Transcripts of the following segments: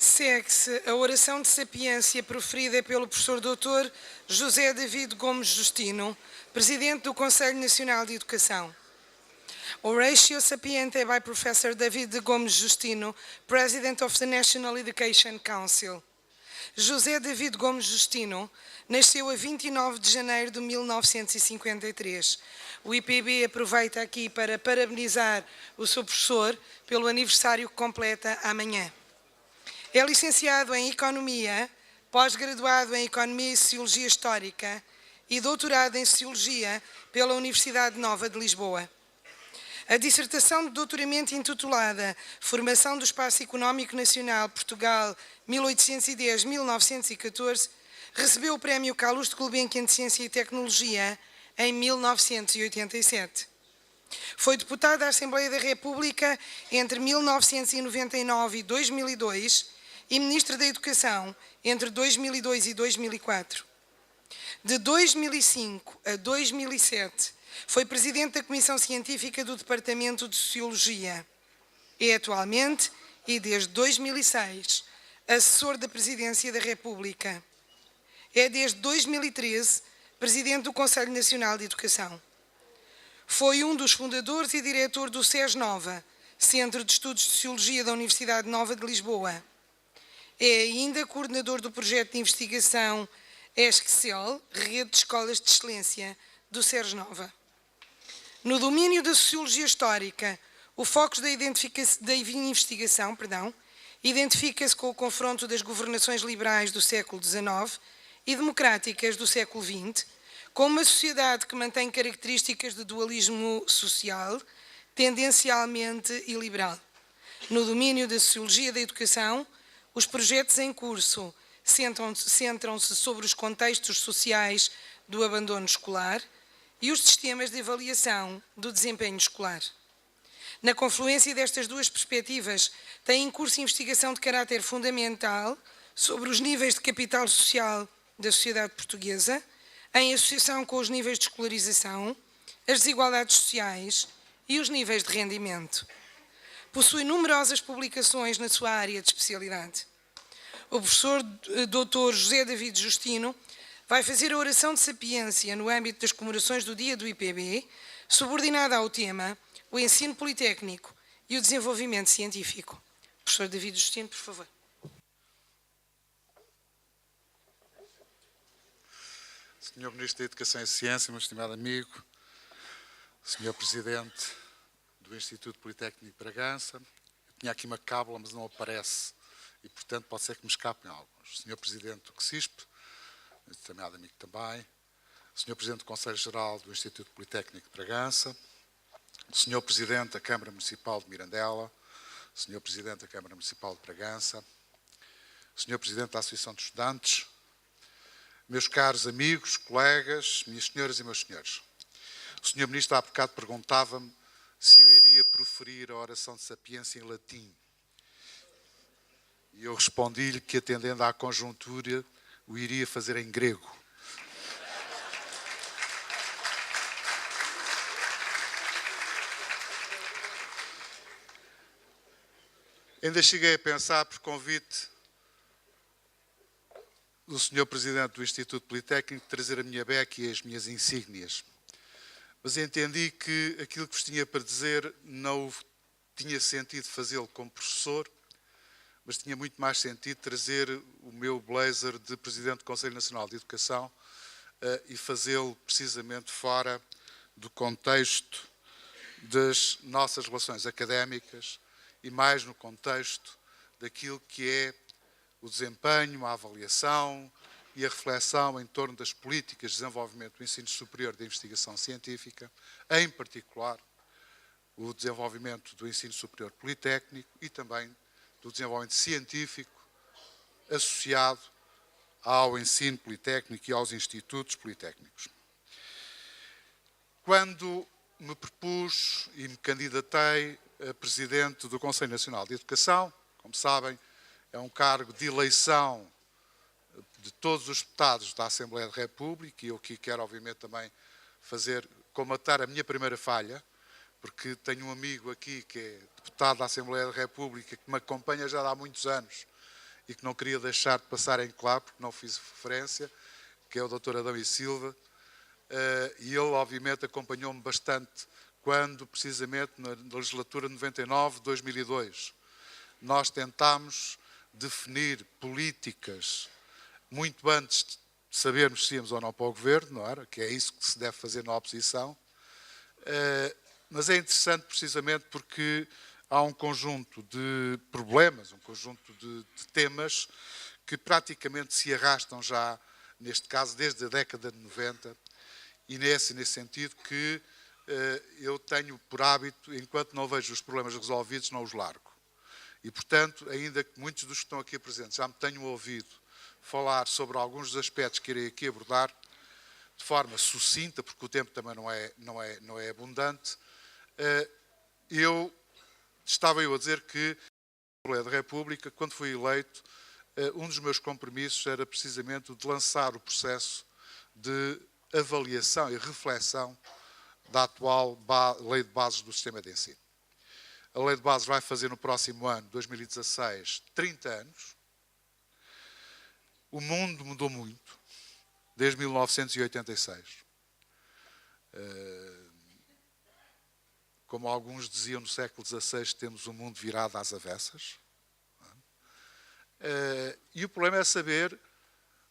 Segue-se a oração de sapiência proferida pelo professor Dr. José David Gomes Justino, Presidente do Conselho Nacional de Educação. Oratio Sapiente by Professor David Gomes Justino, President of the National Education Council. José David Gomes Justino nasceu a 29 de janeiro de 1953. O IPB aproveita aqui para parabenizar o seu professor pelo aniversário que completa amanhã. É licenciado em Economia, pós-graduado em Economia e Sociologia Histórica e doutorado em Sociologia pela Universidade Nova de Lisboa. A dissertação de doutoramento intitulada Formação do Espaço Económico Nacional Portugal 1810-1914 recebeu o Prémio Carlos de Gulbenkian de Ciência e Tecnologia em 1987. Foi deputado da Assembleia da República entre 1999 e 2002 e Ministro da Educação entre 2002 e 2004. De 2005 a 2007, foi Presidente da Comissão Científica do Departamento de Sociologia. É atualmente, e desde 2006, assessor da Presidência da República. É desde 2013, Presidente do Conselho Nacional de Educação. Foi um dos fundadores e diretor do SES-Nova, Centro de Estudos de Sociologia da Universidade Nova de Lisboa. É ainda coordenador do projeto de investigação ESCSEL, Rede de Escolas de Excelência, do SES-Nova. No domínio da Sociologia Histórica, o foco da investigação identifica-se com o confronto das governações liberais do século XIX e democráticas do século XX, com uma sociedade que mantém características de dualismo social, tendencialmente iliberal. No domínio da Sociologia da Educação, os projetos em curso centram-se sobre os contextos sociais do abandono escolar e os sistemas de avaliação do desempenho escolar. Na confluência destas duas perspectivas, tem em curso investigação de caráter fundamental sobre os níveis de capital social da sociedade portuguesa, em associação com os níveis de escolarização, as desigualdades sociais e os níveis de rendimento. Possui numerosas publicações na sua área de especialidade. O professor Dr. José David Justino vai fazer a oração de sapiência no âmbito das comemorações do Dia do IPB, subordinada ao tema o ensino politécnico e o desenvolvimento científico. Professor David Justino, por favor. Senhor Ministro da Educação e Ciência, meu estimado amigo, Senhor Presidente do Instituto Politécnico de Bragança, eu tinha aqui uma cábula, mas não aparece, e portanto pode ser que me escapem alguns. Senhor Presidente do CSISP, meu estimado amigo também, Senhor Presidente do Conselho Geral do Instituto Politécnico de Bragança, Senhor Presidente da Câmara Municipal de Mirandela, Senhor Presidente da Câmara Municipal de Bragança, Senhor Presidente da Associação de Estudantes, meus caros amigos, colegas, minhas senhoras e meus senhores. O Senhor Ministro há bocado perguntava-me se eu iria proferir a oração de sapiência em latim. E eu respondi-lhe que, atendendo à conjuntura, o iria fazer em grego. Ainda cheguei a pensar, por convite do Sr. Presidente do Instituto Politécnico, trazer a minha beca e as minhas insígnias. Mas entendi que aquilo que vos tinha para dizer não tinha sentido fazê-lo como professor, mas tinha muito mais sentido trazer o meu blazer de Presidente do Conselho Nacional de Educação e fazê-lo precisamente fora do contexto das nossas relações académicas e mais no contexto daquilo que é o desempenho, a avaliação e a reflexão em torno das políticas de desenvolvimento do ensino superior e da investigação científica, em particular o desenvolvimento do ensino superior politécnico e também do desenvolvimento científico associado ao ensino politécnico e aos institutos politécnicos. Quando me propus e me candidatei a Presidente do Conselho Nacional de Educação, como sabem, é um cargo de eleição de todos os deputados da Assembleia da República, e eu aqui quero obviamente também comatar a minha primeira falha, porque tenho um amigo aqui que é deputado da Assembleia da República, que me acompanha já há muitos anos e que não queria deixar de passar em claro, porque não fiz referência, que é o Dr. Adão e Silva, e ele, obviamente, acompanhou-me bastante quando, precisamente, na legislatura 99-2002, nós tentámos definir políticas muito antes de sabermos se íamos ou não para o governo, não era? Que é isso que se deve fazer na oposição. Mas é interessante precisamente porque há um conjunto de problemas, um conjunto de temas que praticamente se arrastam já, neste caso, desde a década de 90, e nesse sentido que eu tenho por hábito, enquanto não vejo os problemas resolvidos, não os largo. E, portanto, ainda que muitos dos que estão aqui presentes já me tenham ouvido falar sobre alguns dos aspectos que irei aqui abordar, de forma sucinta, porque o tempo também não é abundante, estava eu a dizer que, na Assembleia da República, quando fui eleito, um dos meus compromissos era precisamente o de lançar o processo de avaliação e reflexão da atual Lei de Bases do Sistema de Ensino. A Lei de Bases vai fazer no próximo ano, 2016, 30 anos. O mundo mudou muito, desde 1986. Como alguns diziam, no século XVI temos o mundo virado às avessas. E o problema é saber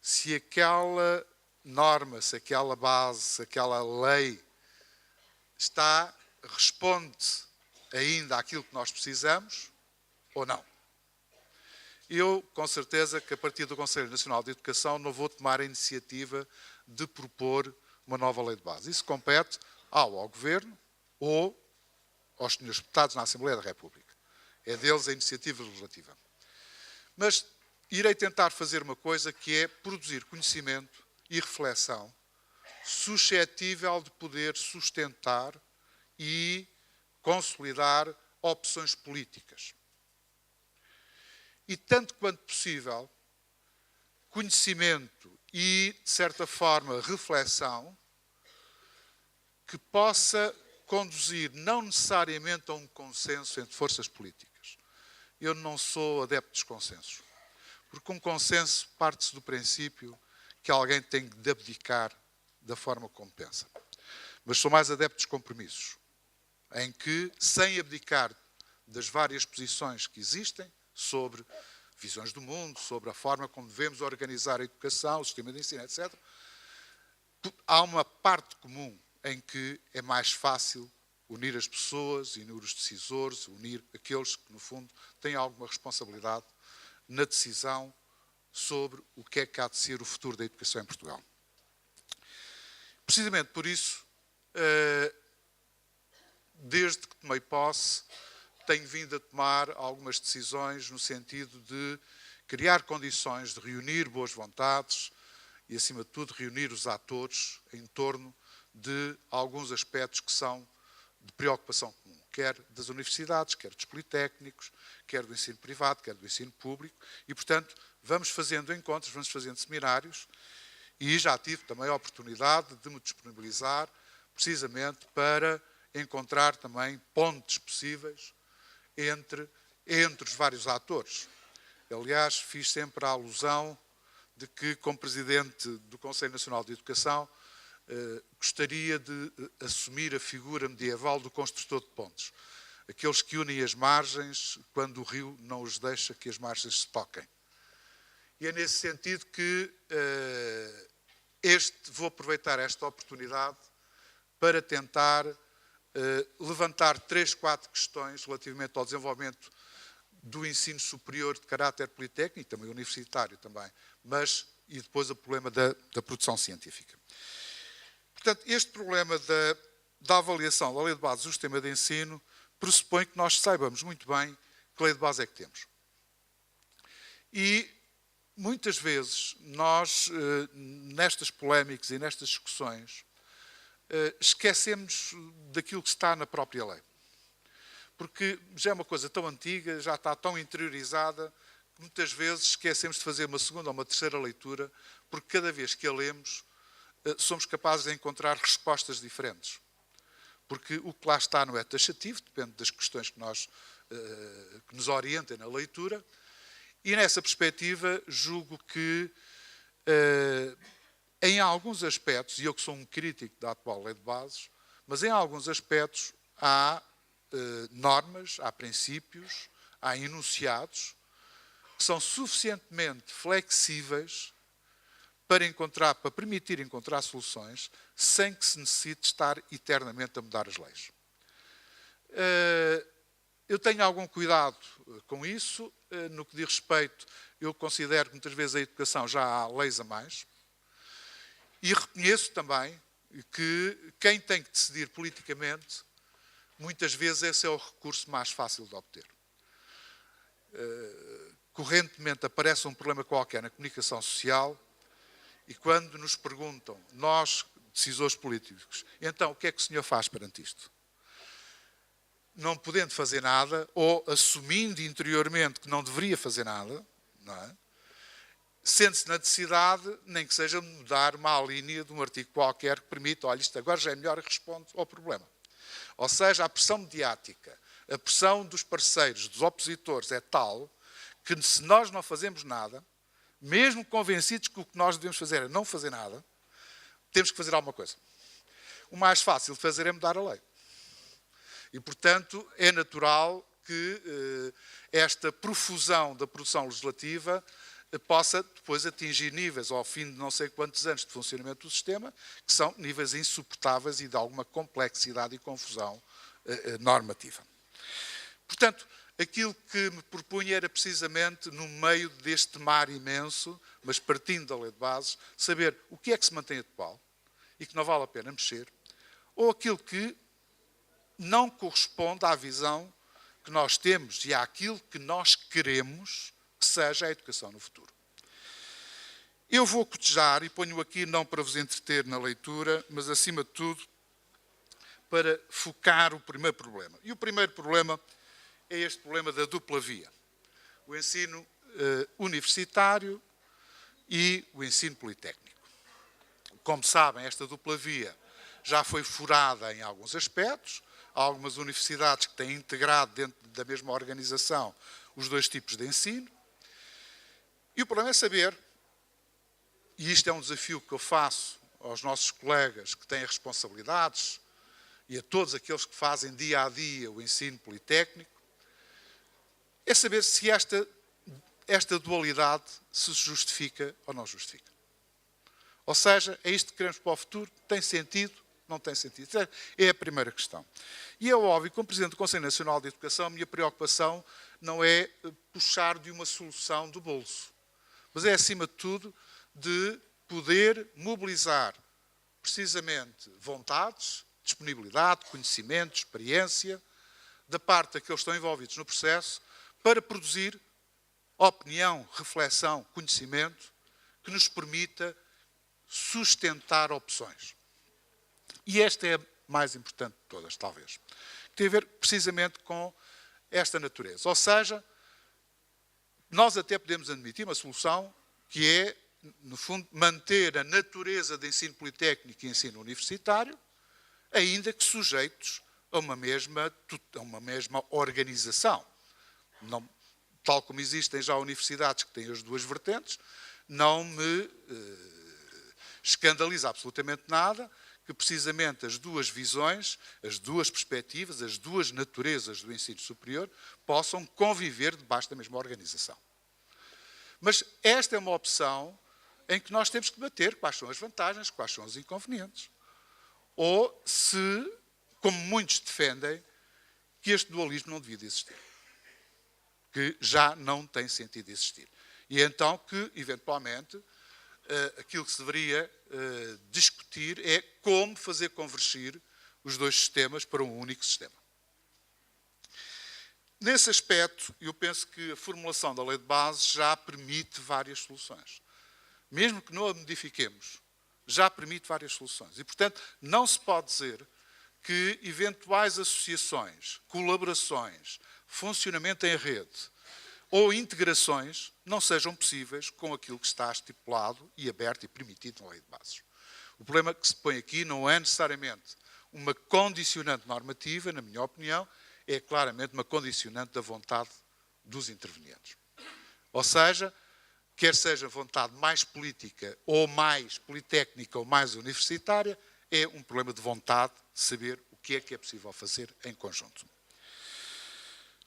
se aquela norma, se aquela base, se aquela lei responde ainda àquilo que nós precisamos ou não. Eu, com certeza, que a partir do Conselho Nacional de Educação não vou tomar a iniciativa de propor uma nova lei de base. Isso compete ao Governo ou aos senhores deputados na Assembleia da República. É deles a iniciativa legislativa. Mas irei tentar fazer uma coisa que é produzir conhecimento e reflexão suscetível de poder sustentar e consolidar opções políticas. E, tanto quanto possível, conhecimento e, de certa forma, reflexão que possa conduzir não necessariamente a um consenso entre forças políticas. Eu não sou adepto dos consensos, porque um consenso parte-se do princípio que alguém tem de abdicar da forma como pensa. Mas sou mais adepto dos compromissos, em que, sem abdicar das várias posições que existem sobre visões do mundo, sobre a forma como devemos organizar a educação, o sistema de ensino, etc., há uma parte comum em que é mais fácil unir as pessoas, unir os decisores, unir aqueles que, no fundo, têm alguma responsabilidade na decisão sobre o que é que há de ser o futuro da educação em Portugal. Precisamente por isso, desde que tomei posse, tenho vindo a tomar algumas decisões no sentido de criar condições de reunir boas vontades e, acima de tudo, reunir os atores em torno de alguns aspectos que são de preocupação comum, quer das universidades, quer dos politécnicos, quer do ensino privado, quer do ensino público, e, portanto, vamos fazendo encontros, vamos fazendo seminários, e já tive também a oportunidade de me disponibilizar precisamente para encontrar também pontes possíveis entre os vários atores. Aliás, fiz sempre a alusão de que, como Presidente do Conselho Nacional de Educação, gostaria de assumir a figura medieval do construtor de pontes. Aqueles que unem as margens quando o rio não os deixa que as margens se toquem. E é nesse sentido que vou aproveitar esta oportunidade para tentar levantar 3, 4 questões relativamente ao desenvolvimento do ensino superior de caráter politécnico, também universitário também, e depois o problema da produção científica. Portanto, este problema da avaliação da lei de base do sistema de ensino pressupõe que nós saibamos muito bem que lei de base é que temos. E, muitas vezes, nós, nestas polémicas e nestas discussões, esquecemos daquilo que está na própria lei. Porque já é uma coisa tão antiga, já está tão interiorizada, que muitas vezes esquecemos de fazer uma segunda ou uma terceira leitura, porque cada vez que a lemos, somos capazes de encontrar respostas diferentes. Porque o que lá está não é taxativo, depende das questões que nos orientem na leitura, E nessa perspectiva, julgo que, em alguns aspectos, e eu que sou um crítico da atual lei de bases, mas em alguns aspectos há normas, há princípios, há enunciados que são suficientemente flexíveis para permitir encontrar soluções sem que se necessite estar eternamente a mudar as leis. Eu tenho algum cuidado com isso. No que diz respeito, eu considero que muitas vezes a educação já há leis a mais. E reconheço também que quem tem que decidir politicamente, muitas vezes esse é o recurso mais fácil de obter. Correntemente aparece um problema qualquer na comunicação social e quando nos perguntam, nós, decisores políticos, então o que é que o senhor faz perante isto? Não podendo fazer nada, ou assumindo interiormente que não deveria fazer nada, não é? Sente-se na necessidade, nem que seja mudar uma linha de um artigo qualquer que permita, olha, isto agora já é melhor e responde ao problema. Ou seja, a pressão mediática, a pressão dos parceiros, dos opositores é tal que se nós não fazemos nada, mesmo convencidos que o que nós devemos fazer é não fazer nada, temos que fazer alguma coisa. O mais fácil de fazer é mudar a lei. E, portanto, é natural que esta profusão da produção legislativa possa depois atingir níveis, ao fim de não sei quantos anos de funcionamento do sistema, que são níveis insuportáveis e de alguma complexidade e confusão normativa. Portanto, aquilo que me propunha era precisamente, no meio deste mar imenso, mas partindo da lei de bases, saber o que é que se mantém atual e que não vale a pena mexer, ou aquilo que não corresponde à visão que nós temos e àquilo que nós queremos que seja a educação no futuro. Eu vou cotejar, e ponho aqui não para vos entreter na leitura, mas acima de tudo para focar o primeiro problema. E o primeiro problema é este problema da dupla via. O ensino universitário e o ensino politécnico. Como sabem, esta dupla via já foi furada em alguns aspectos. Há algumas universidades que têm integrado dentro da mesma organização os dois tipos de ensino. E o problema é saber, e isto é um desafio que eu faço aos nossos colegas que têm responsabilidades e a todos aqueles que fazem dia a dia o ensino politécnico, é saber se esta dualidade se justifica ou não justifica. Ou seja, é isto que queremos para o futuro? Tem sentido? Não tem sentido? É a primeira questão. E é óbvio, como Presidente do Conselho Nacional de Educação, a minha preocupação não é puxar de uma solução do bolso, mas é, acima de tudo, de poder mobilizar precisamente vontades, disponibilidade, conhecimento, experiência, da parte daqueles que estão envolvidos no processo, para produzir opinião, reflexão, conhecimento, que nos permita sustentar opções. E esta é a mais importante de todas, talvez. Tem a ver precisamente com esta natureza. Ou seja, nós até podemos admitir uma solução que é, no fundo, manter a natureza de ensino politécnico e ensino universitário, ainda que sujeitos a uma mesma organização. Não, tal como existem já universidades que têm as duas vertentes, não me escandaliza absolutamente nada que precisamente as duas visões, as duas perspectivas, as duas naturezas do ensino superior possam conviver debaixo da mesma organização. Mas esta é uma opção em que nós temos que debater quais são as vantagens, quais são os inconvenientes. Ou se, como muitos defendem, que este dualismo não devia de existir. Que já não tem sentido existir. E então que, eventualmente, aquilo que se deveria discutir é como fazer convergir os dois sistemas para um único sistema. Nesse aspecto, eu penso que a formulação da lei de bases já permite várias soluções. Mesmo que não a modifiquemos, já permite várias soluções. E, portanto, não se pode dizer que eventuais associações, colaborações, funcionamento em rede ou integrações não sejam possíveis com aquilo que está estipulado e aberto e permitido na lei de bases. O problema que se põe aqui não é necessariamente uma condicionante normativa, na minha opinião, é claramente uma condicionante da vontade dos intervenientes. Ou seja, quer seja vontade mais política, ou mais politécnica, ou mais universitária, é um problema de vontade de saber o que é possível fazer em conjunto.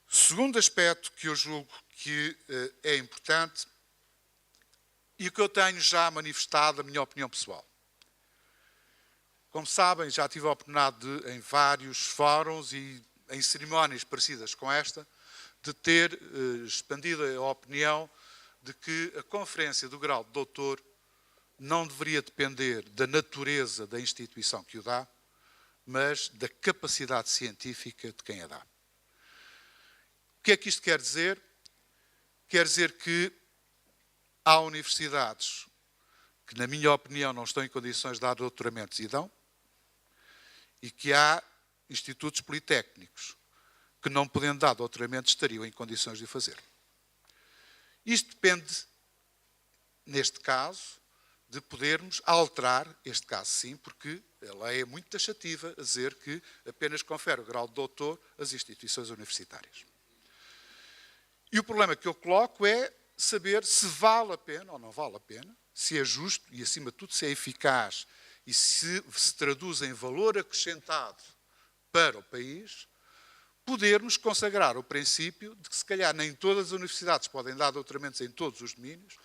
Segundo aspecto que eu julgo que é importante e o que eu tenho já manifestado a minha opinião pessoal. Como sabem, já tive a oportunidade de, em vários fóruns e em cerimónias parecidas com esta, de ter expandido a opinião de que a conferência do grau de doutor não deveria depender da natureza da instituição que o dá, mas da capacidade científica de quem a dá. O que é que isto quer dizer? Quer dizer que há universidades que, na minha opinião, não estão em condições de dar doutoramentos e dão, e que há institutos politécnicos que, não podendo dar doutoramentos, estariam em condições de o fazer. Isto depende, neste caso, de podermos alterar, este caso sim, porque a lei é muito taxativa a dizer que apenas confere o grau de doutor às instituições universitárias. E o problema que eu coloco é saber se vale a pena ou não vale a pena, se é justo e, acima de tudo, se é eficaz e se traduz em valor acrescentado para o país, podermos consagrar o princípio de que, se calhar, nem todas as universidades podem dar doutoramentos em todos os domínios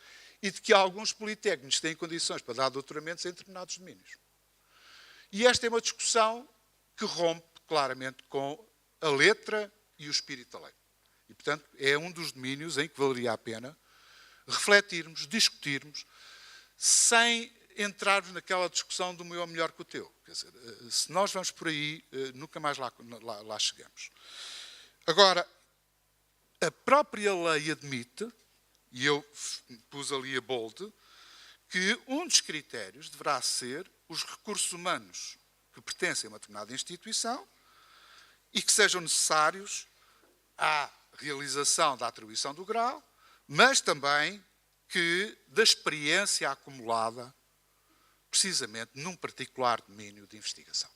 e de que alguns politécnicos têm condições para dar doutoramentos em determinados domínios. E esta é uma discussão que rompe claramente com a letra e o espírito da lei. E, portanto, é um dos domínios em que valeria a pena refletirmos, discutirmos, sem entrarmos naquela discussão do meu é melhor que o teu. Quer dizer, se nós vamos por aí, nunca mais lá chegamos. Agora, a própria lei admite, e eu pus ali a bold, que um dos critérios deverá ser os recursos humanos que pertencem a uma determinada instituição e que sejam necessários à realização da atribuição do grau, mas também que da experiência acumulada, precisamente num particular domínio de investigação.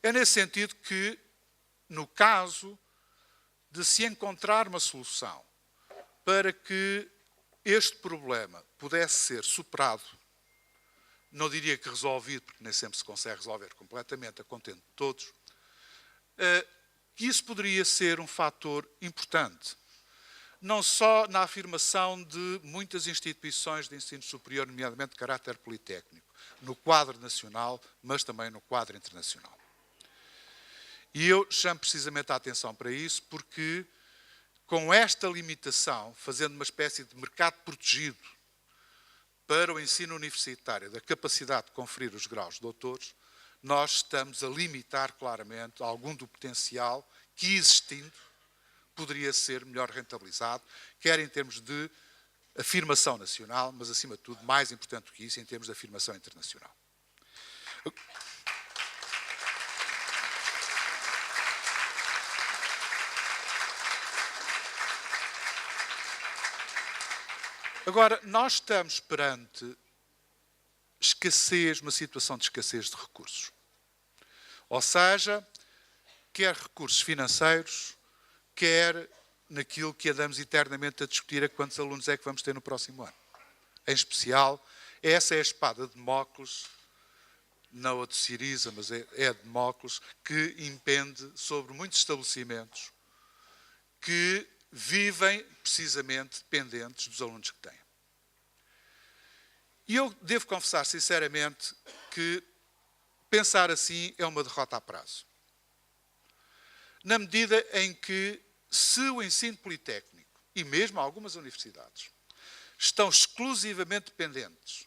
É nesse sentido que, no caso de se encontrar uma solução para que este problema pudesse ser superado, não diria que resolvido, porque nem sempre se consegue resolver completamente a contento de todos, que isso poderia ser um fator importante, não só na afirmação de muitas instituições de ensino superior, nomeadamente de caráter politécnico, no quadro nacional, mas também no quadro internacional. E eu chamo precisamente a atenção para isso porque, com esta limitação, fazendo uma espécie de mercado protegido para o ensino universitário da capacidade de conferir os graus de doutores, nós estamos a limitar claramente algum do potencial que, existindo, poderia ser melhor rentabilizado, quer em termos de afirmação nacional, mas, acima de tudo, mais importante do que isso, em termos de afirmação internacional. Agora, nós estamos perante escassez, uma situação de escassez de recursos. Ou seja, quer recursos financeiros, quer naquilo que andamos eternamente a discutir a quantos alunos é que vamos ter no próximo ano. Em especial, essa é a espada de Damócles, não a de Siriza, mas é a de Damócles, que impende sobre muitos estabelecimentos que vivem precisamente dependentes dos alunos que têm. E eu devo confessar sinceramente que pensar assim é uma derrota a prazo. Na medida em que, se o ensino politécnico, e mesmo algumas universidades, estão exclusivamente dependentes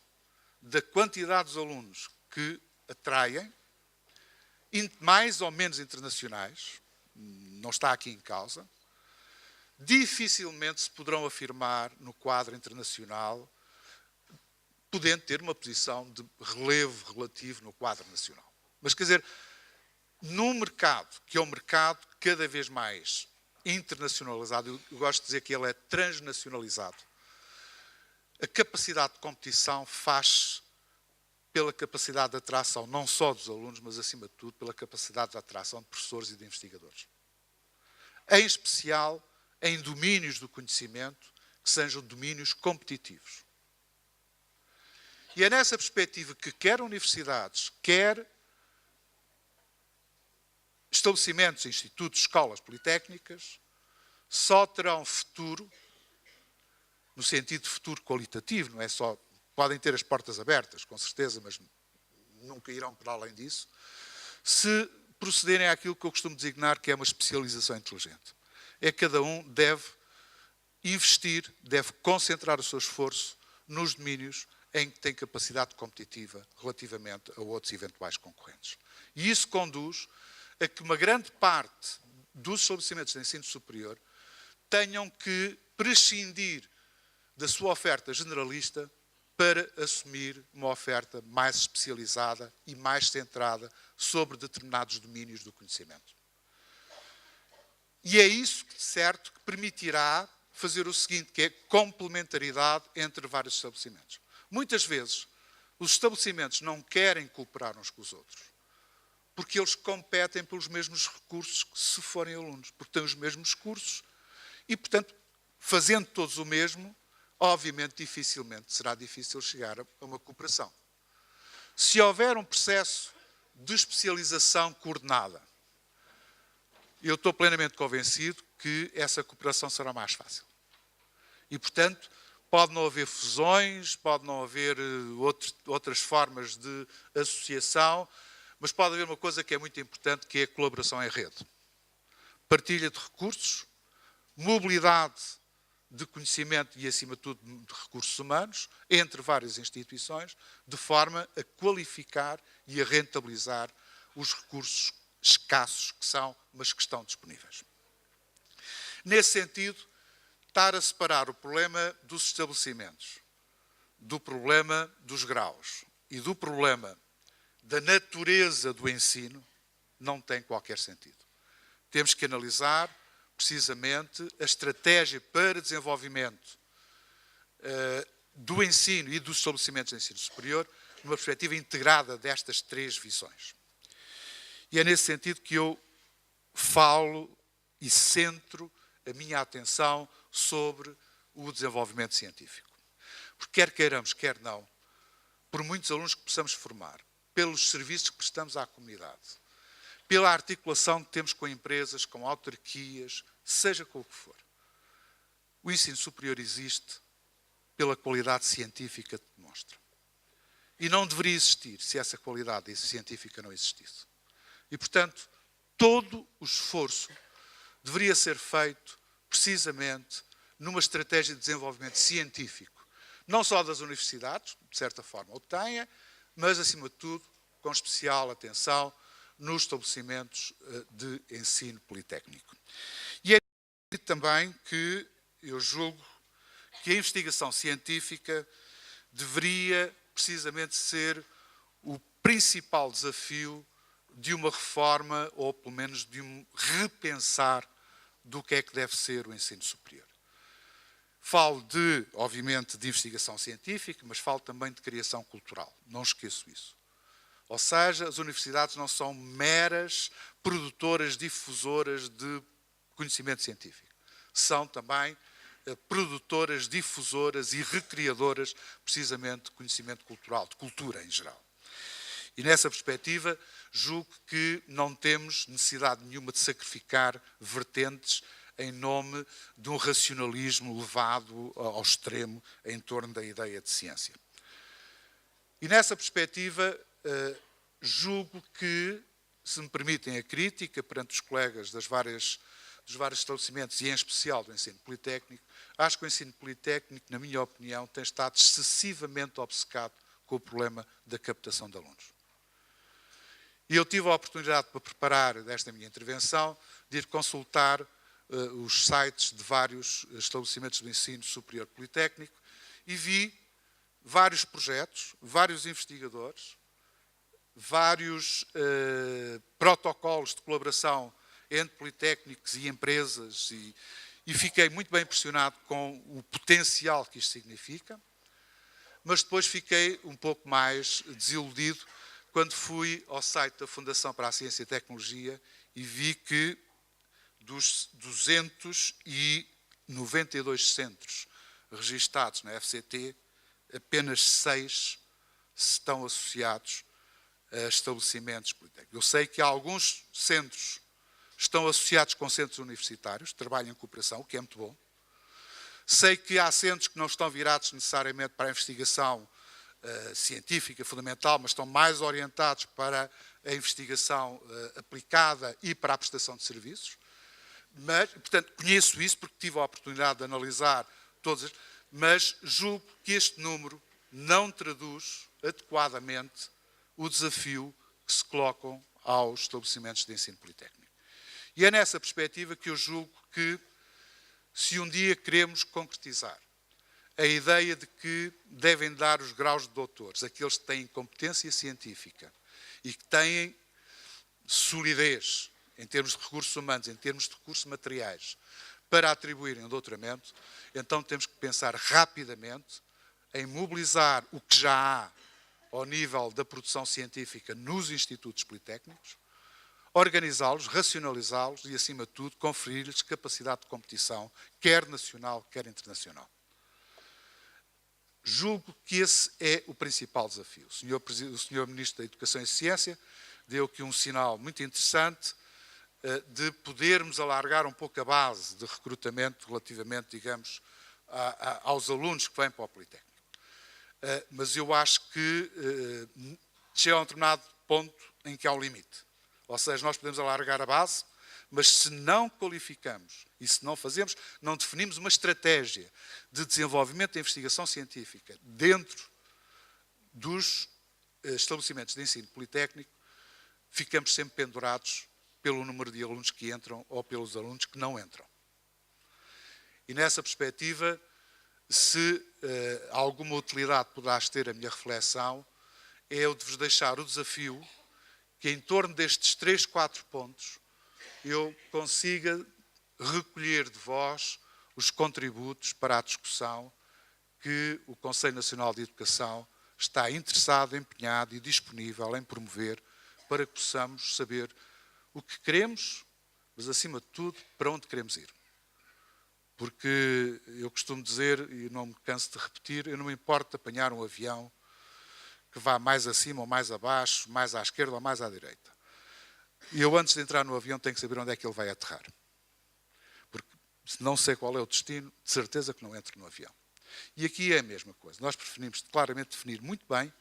da quantidade dos alunos que atraem, mais ou menos internacionais, não está aqui em causa, dificilmente se poderão afirmar no quadro internacional, podendo ter uma posição de relevo relativo no quadro nacional. Mas, quer dizer, num mercado que é um mercado cada vez mais internacionalizado, eu gosto de dizer que ele é transnacionalizado, a capacidade de competição faz pela capacidade de atração não só dos alunos, mas, acima de tudo, pela capacidade de atração de professores e de investigadores. Em especial, em domínios do conhecimento que sejam domínios competitivos. E é nessa perspectiva que quer universidades, quer estabelecimentos, institutos, escolas politécnicas, só terão futuro, no sentido de futuro qualitativo, não é só, podem ter as portas abertas, com certeza, mas nunca irão para além disso, se procederem àquilo que eu costumo designar que é uma especialização inteligente. É que cada um deve investir, deve concentrar o seu esforço nos domínios em que tem capacidade competitiva relativamente a outros eventuais concorrentes. E isso conduz a que uma grande parte dos estabelecimentos de ensino superior tenham que prescindir da sua oferta generalista para assumir uma oferta mais especializada e mais centrada sobre determinados domínios do conhecimento. E é isso, certo, que permitirá fazer o seguinte, que é complementaridade entre vários estabelecimentos. Muitas vezes, os estabelecimentos não querem cooperar uns com os outros, porque eles competem pelos mesmos recursos se forem alunos, porque têm os mesmos cursos e, portanto, fazendo todos o mesmo, obviamente, dificilmente será difícil chegar a uma cooperação. Se houver um processo de especialização coordenada, eu estou plenamente convencido que essa cooperação será mais fácil. E, portanto, pode não haver fusões, pode não haver outras formas de associação, mas pode haver uma coisa que é muito importante, que é a colaboração em rede. Partilha de recursos, mobilidade de conhecimento e, acima de tudo, de recursos humanos, entre várias instituições, de forma a qualificar e a rentabilizar os recursos escassos que são, mas que estão disponíveis. Nesse sentido, estar a separar o problema dos estabelecimentos, do problema dos graus e do problema da natureza do ensino, não tem qualquer sentido. Temos que analisar, precisamente, a estratégia para desenvolvimento do ensino e dos estabelecimentos de ensino superior, numa perspectiva integrada destas três visões. E é nesse sentido que eu falo e centro a minha atenção sobre o desenvolvimento científico. Porque quer queiramos, quer não, por muitos alunos que possamos formar, pelos serviços que prestamos à comunidade, pela articulação que temos com empresas, com autarquias, seja com o que for. O ensino superior existe pela qualidade científica que demonstra. E não deveria existir se essa qualidade científica não existisse. E, portanto, todo o esforço deveria ser feito precisamente numa estratégia de desenvolvimento científico, não só das universidades, de certa forma o tenha, mas, acima de tudo, com especial atenção nos estabelecimentos de ensino politécnico. E é também que eu julgo que a investigação científica deveria precisamente ser o principal desafio de uma reforma, ou pelo menos de um repensar do que é que deve ser o ensino superior. Falo obviamente, de investigação científica, mas falo também de criação cultural. Não esqueço isso. Ou seja, as universidades não são meras produtoras, difusoras de conhecimento científico. São também produtoras, difusoras e recriadoras, precisamente, de conhecimento cultural, de cultura em geral. E nessa perspectiva, julgo que não temos necessidade nenhuma de sacrificar vertentes em nome de um racionalismo levado ao extremo em torno da ideia de ciência. E nessa perspectiva, julgo que, se me permitem a crítica perante os colegas dos vários estabelecimentos, e em especial do ensino politécnico, acho que o ensino politécnico, na minha opinião, tem estado excessivamente obcecado com o problema da captação de alunos. E eu tive a oportunidade, para preparar esta minha intervenção, de ir consultar os sites de vários estabelecimentos do ensino superior politécnico e vi vários projetos, vários investigadores, vários protocolos de colaboração entre politécnicos e empresas e fiquei muito bem impressionado com o potencial que isto significa, mas depois fiquei um pouco mais desiludido quando fui ao site da Fundação para a Ciência e Tecnologia e vi que dos 292 centros registados na FCT, apenas 6 estão associados a estabelecimentos politécnicos. Eu sei que alguns centros estão associados com centros universitários, trabalham em cooperação, o que é muito bom. Sei que há centros que não estão virados necessariamente para a investigação científica fundamental, mas estão mais orientados para a investigação aplicada e para a prestação de serviços. Mas, portanto, conheço isso porque tive a oportunidade de analisar todas, mas julgo que este número não traduz adequadamente o desafio que se colocam aos estabelecimentos de ensino politécnico. E é nessa perspectiva que eu julgo que, se um dia queremos concretizar a ideia de que devem dar os graus de doutores aqueles que têm competência científica e que têm solidez em termos de recursos humanos, em termos de recursos materiais, para atribuírem um doutoramento, então temos que pensar rapidamente em mobilizar o que já há ao nível da produção científica nos institutos politécnicos, organizá-los, racionalizá-los e, acima de tudo, conferir-lhes capacidade de competição, quer nacional, quer internacional. Julgo que esse é o principal desafio. O Sr. Ministro da Educação e Ciência deu aqui um sinal muito interessante de podermos alargar um pouco a base de recrutamento relativamente, digamos, aos alunos que vêm para o Politécnico. Mas eu acho que chega a um determinado ponto em que há um limite. Ou seja, nós podemos alargar a base, mas se não qualificamos e se não fazemos, não definimos uma estratégia de desenvolvimento da investigação científica dentro dos estabelecimentos de ensino politécnico, ficamos sempre pendurados pelo número de alunos que entram ou pelos alunos que não entram. E nessa perspectiva, se alguma utilidade poderás ter a minha reflexão, é eu de vos deixar o desafio que em torno destes 3, 4 pontos eu consiga recolher de vós os contributos para a discussão que o Conselho Nacional de Educação está interessado, empenhado e disponível em promover para que possamos saber o que queremos, mas acima de tudo, para onde queremos ir. Porque eu costumo dizer, e não me canso de repetir, eu não me importo de apanhar um avião que vá mais acima ou mais abaixo, mais à esquerda ou mais à direita. E eu, antes de entrar no avião, tenho que saber onde é que ele vai aterrar. Porque se não sei qual é o destino, de certeza que não entro no avião. E aqui é a mesma coisa. Nós preferimos claramente definir muito bem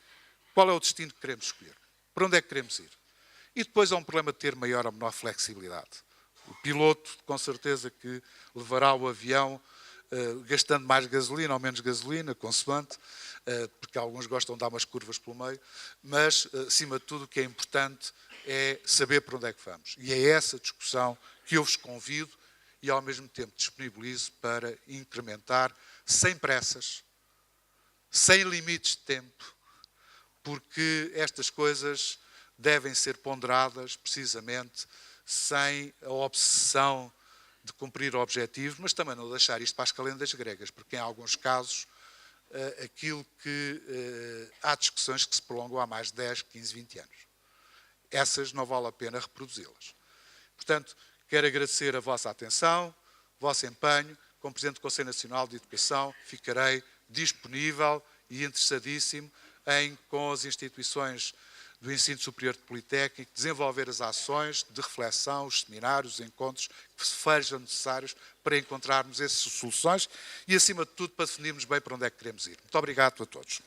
qual é o destino que queremos escolher. Para onde é que queremos ir? E depois há um problema de ter maior ou menor flexibilidade. O piloto, com certeza, que levará o avião gastando mais gasolina ou menos gasolina, consoante, porque alguns gostam de dar umas curvas pelo meio, mas, acima de tudo, o que é importante é saber para onde é que vamos. E é essa discussão que eu vos convido e, ao mesmo tempo, disponibilizo para incrementar, sem pressas, sem limites de tempo, porque estas coisas devem ser ponderadas, precisamente, sem a obsessão de cumprir objetivos, mas também não deixar isto para as calendas gregas, porque em alguns casos aquilo que há discussões que se prolongam há mais de 10, 15, 20 anos. Essas não vale a pena reproduzi-las. Portanto, quero agradecer a vossa atenção, o vosso empenho. Como Presidente do Conselho Nacional de Educação, ficarei disponível e interessadíssimo em, com as instituições do ensino superior de Politécnico, desenvolver as ações de reflexão, os seminários, os encontros que sejam necessários para encontrarmos essas soluções e, acima de tudo, para definirmos bem para onde é que queremos ir. Muito obrigado a todos.